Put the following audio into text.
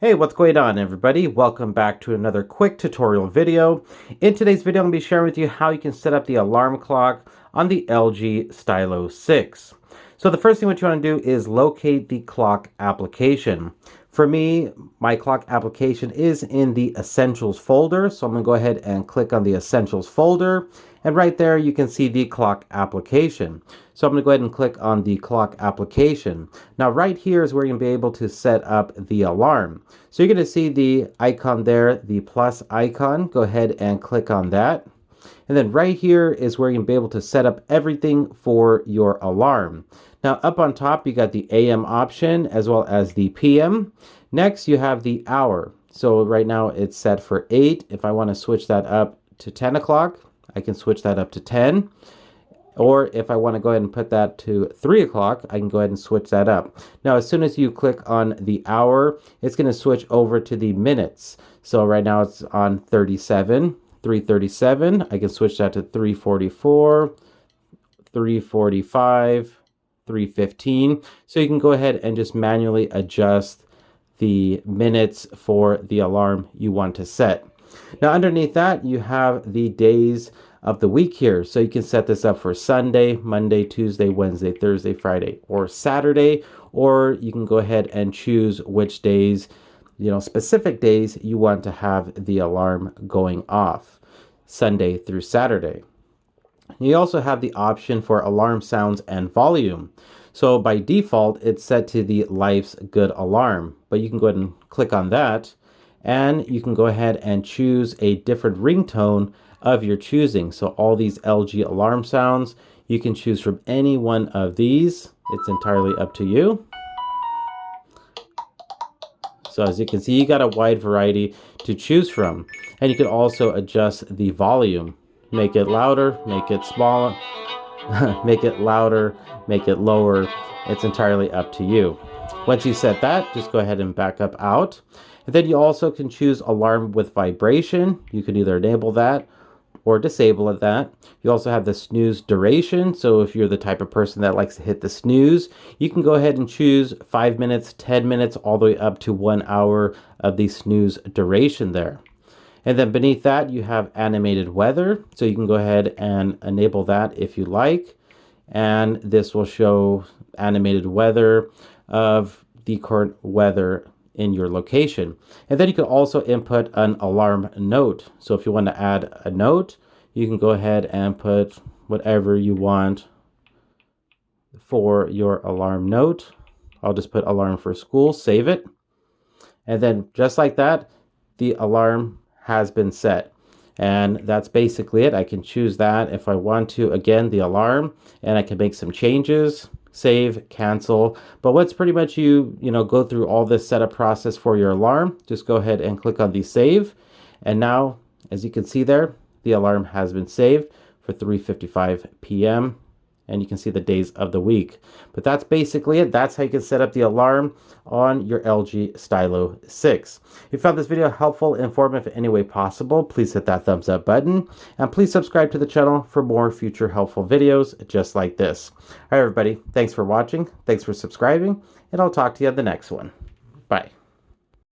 Hey, what's going on everybody? Welcome back to another quick tutorial video. In today's video, I'm going to be sharing with you how you can set up the alarm clock on the LG Stylo 6. So the first thing what you want to do is locate the clock application. For me, my clock application is in the Essentials folder, so I'm going to go ahead and click on the Essentials folder, and right there you can see the clock application. So I'm going to go ahead and click on the clock application. Now right here is where you're going to be able to set up the alarm. So you're going to see the icon there, the plus icon. Go ahead and click on that. And then right here is where you're going to be able to set up everything for your alarm. Now up on top you got the AM option as well as the PM. Next you have the hour. So right now it's set for 8. If I want to switch that up to 10 o'clock, I can switch that up to 10. Or if I want to go ahead and put that to 3 o'clock, I can go ahead and switch that up. Now, as soon as you click on the hour, it's going to switch over to the minutes. So right now it's on 337. I can switch that to 344, 345, 315. So you can go ahead and just manually adjust the minutes for the alarm you want to set. Now underneath that you have the days of the week here. So you can set this up for Sunday, Monday, Tuesday, Wednesday, Thursday, Friday, or Saturday, or you can go ahead and choose which days, specific days you want to have the alarm going off, Sunday through Saturday. You also have the option for alarm sounds and volume. So by default, it's set to the Life's Good alarm, but you can go ahead and click on that, and you can go ahead and choose a different ringtone of your choosing. So all these LG alarm sounds, you can choose from any one of these. It's entirely up to you. So as you can see, you got a wide variety to choose from. And you can also adjust the volume. Make it louder, make it smaller, make it louder, make it lower. It's entirely up to you. Once you set that, just go ahead and back up out. And then you also can choose alarm with vibration. You can either enable that or disable that. You also have the snooze duration. So if you're the type of person that likes to hit the snooze, you can go ahead and choose 5 minutes, 10 minutes, all the way up to 1 hour of the snooze duration there. And then beneath that, you have animated weather. So you can go ahead and enable that if you like. And this will show animated weather of the current weather in your location. And then you can also input an alarm note. So if you want to add a note, you can go ahead and put whatever you want for your alarm note. I'll just put alarm for school, save it. And then just like that, the alarm has been set. And that's basically it. I can choose that if I want to, again, the alarm, and I can make some changes, save, cancel. But once pretty much you go through all this setup process for your alarm, just go ahead and click on the save. And now, as you can see there, the alarm has been saved for 3:55 p.m. and you can see the days of the week. But that's basically it. That's how you can set up the alarm on your LG Stylo 6. If you found this video helpful, informative in any way possible, please hit that thumbs up button. And please subscribe to the channel for more future helpful videos just like this. All right, everybody. Thanks for watching. Thanks for subscribing. And I'll talk to you on the next one.